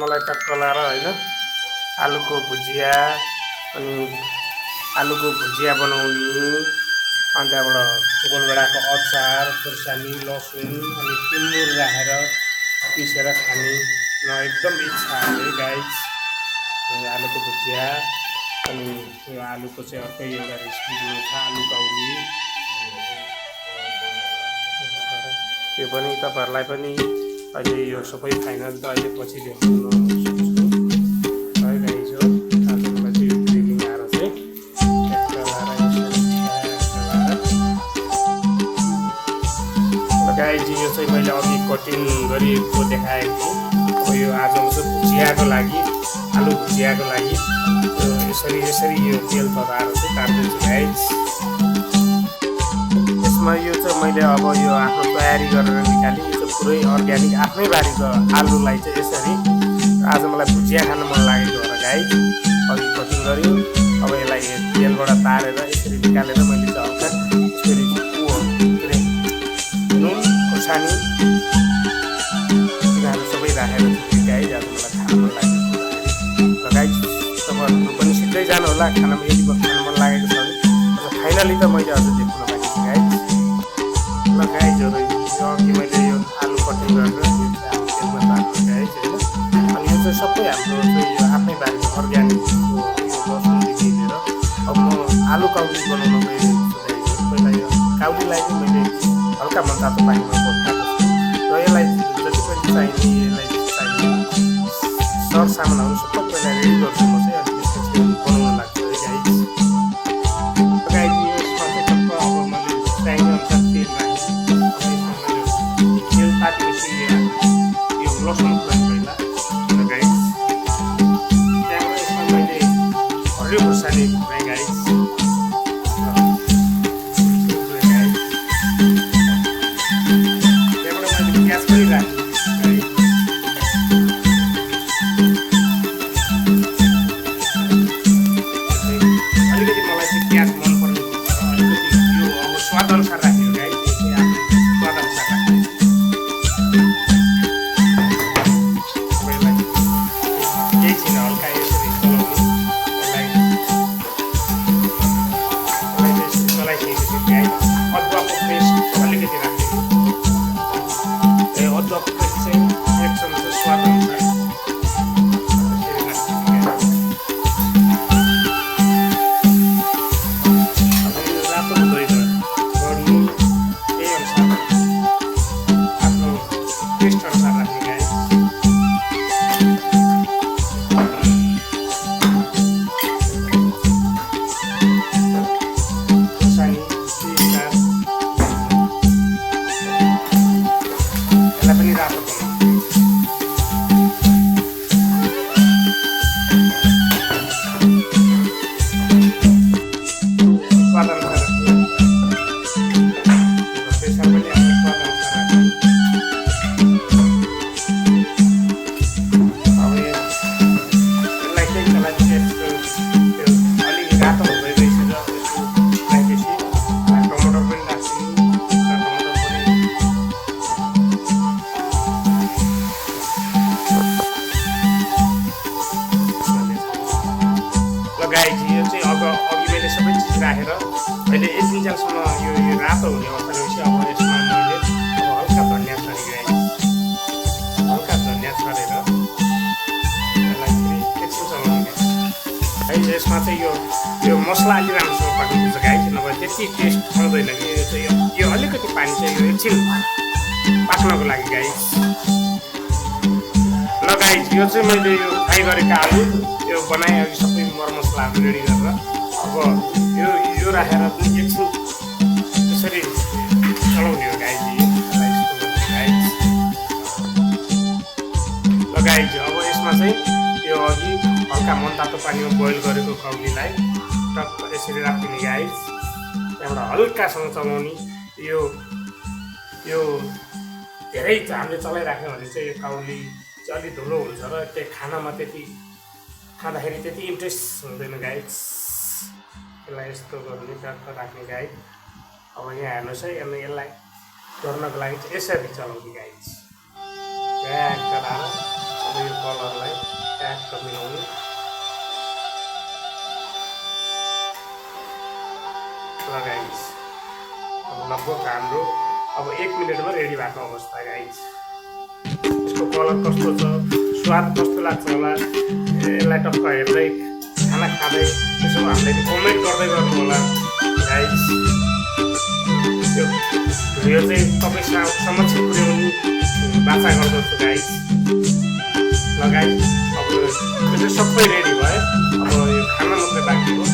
मलाई टक्क लाएर होइन आलुको भुजिया अनि आलुको भुजिया बनाउने अनि त्यहाँबाट गोलभेडाको अचार खुर्सानी लसुन अनि टिमुर राखेर पिसेर खाने एकदम इच्छा है गाइस। आलुको भुजिया अनि यो आलुको चाहिँ अर्कै एउटा रेसिपी दिनु छ आलु काउली। यो पनि तपाईँहरूलाई पनि अहिले यो सबै फाइनल त अहिले पछि देखाउन सक्छु है गाइस। हो आज मलाई चाहिँ यो ग्रिलिङ आएर चाहिँ गाइस यो चाहिँ मैले अघि कटिङ गरेको देखाएको थिएँ। यो आज चाहिँ भुजियाको लागि आलु भुजियाको लागि यसरी यो तेल तताएर चाहिँ काट्दैछु गाइस। यसमा यो चाहिँ मैले अब यो आफ्नो तयारी गरेर निकालेँ। यो चाहिँ पुरै अर्ग्यानिक आफ्नै बारीको आलुलाई चाहिँ यसरी आज मलाई भुजिया खान मन लागेको हो र गाइस। अघि कटिङ गऱ्यो अब यसलाई तेलबाट तारेर यसरी निकालेर मैले चाहिँ हल्का यसरी नुन खुर्सानी तिनीहरू सबै राखेर गाइस आज मलाई खान मन लागेको र गाइस तपाईँहरू पनि सिधै जानु होला खानामा यदि खान मन लागेको छ भने। फाइनली त मैले अझ देख्न बाँकी छ गाइस। ल गाइसहरू यो अघि मैले यो आलु कटिङ गरेर तेलमा तार्छु गाइस होइन। अनि यो चाहिँ सबै हाम्रो चाहिँ यो आफ्नै बारीको अर्ग्यानिक लसुनदेखि लिएर अब म आलु काउली बनाउन गइरहेको छु गाइस। पहिला यो काउलीलाई चाहिँ मैले हल्का मनतातो पानीमा बसाएको छु र यसलाई जति पनि चाहिने सरसामानहरू सबै पहिला रेडी गर्छु म चाहिँ। अनि त्यसपछि बनाउन लाग्छु है गाइस। गाइस यसमा चाहिँ टक्क अब मैले चाहिने अनुसार तेल राखेँ। तेल तातेपछि यो लसुन खुवाएँ पहिला र गाइस। त्यहाँबाट यसमा मैले हरियो खुर्सानी खुवाएँ गाइस। त्यहाँबाट मैले प्याज पनि राखेँ। अनुसार राखेको गाइस स्वाद अनुसार राखेको केही छैन हल्का यसरी चलाइसकेपछि गाइस अदुवाको पेस्ट अलिकति राखेको। अदुवाको पेस्ट चाहिँ 1 चम्चा स्वाद अनुसार गाइस। यो चाहिँ अघि मैले सबै चिज राखेर अहिले एकदिनसम्म यो रातो हुने अवस्था रहेछ। अब यसमा मैले अब हल्का धनियाँ छरेँ गाइस। हल्का धनियाँ छरेर यसलाई फेरि एकछिन चलाउने गाइस। यसमा चाहिँ यो मसला अलि राम्रोसँग पाक्नुपर्छ गाइस नभए त्यति टेस्ट आउँदैन कि। यो चाहिँ यो अलिकति पानी चाहिँ यो एकछिन पाक्नको लागि गाइस। ल गाइस यो चाहिँ मैले यो फ्राई गरेको आलु यो बनाएँ अघि सबै मरमसलाहरू रेडी गरेर अब यो राखेर एकछिन त्यसरी चलाउने हो गाइस। ल गाइस अब यसमा चाहिँ यो अघि हल्का मनतातो पानीमा बोइल गरेको काउलीलाई टक्क यसरी राखिदिने गाइस। त्यहाँबाट हल्कासँग चलाउने यो धेरै हामीले चलाइराख्यो भने चाहिँ यो काउली चाहिँ अलिक धुलो हुन्छ र त्यो खानामा खाँदाखेरि त्यति इन्ट्रेस्ट हुँदैन गाइस। यसलाई यस्तो गर्ने टक्क राख्ने गाइस। अब यहाँ हेर्नुहोस् है यसलाई गर्नको लागि चाहिँ यसरी चलाउने गाइस। ट्याक्क लाएर अब यो कलरलाई ट्याक्क मिलाउनु। ल गाइस अब लगभग हाम्रो अब 1 मिनटमा रेडी भएको अवस्था गाइस। यसको कलर कस्तो छ, स्वाद कस्तो लाग्छ होला, यसलाई टक्क हेर्दै खाना खाँदै त्यसो हामीले कमेन्ट गर्दै गर्नु होला गाइस। यो भिडियो चाहिँ तपाईँ समक्ष पुर्याउने बाचा गर्दछु गाइस। ल गाइस अब यो चाहिँ सबै रेडी भयो, अब यो खाना मात्रै बाँकी हो।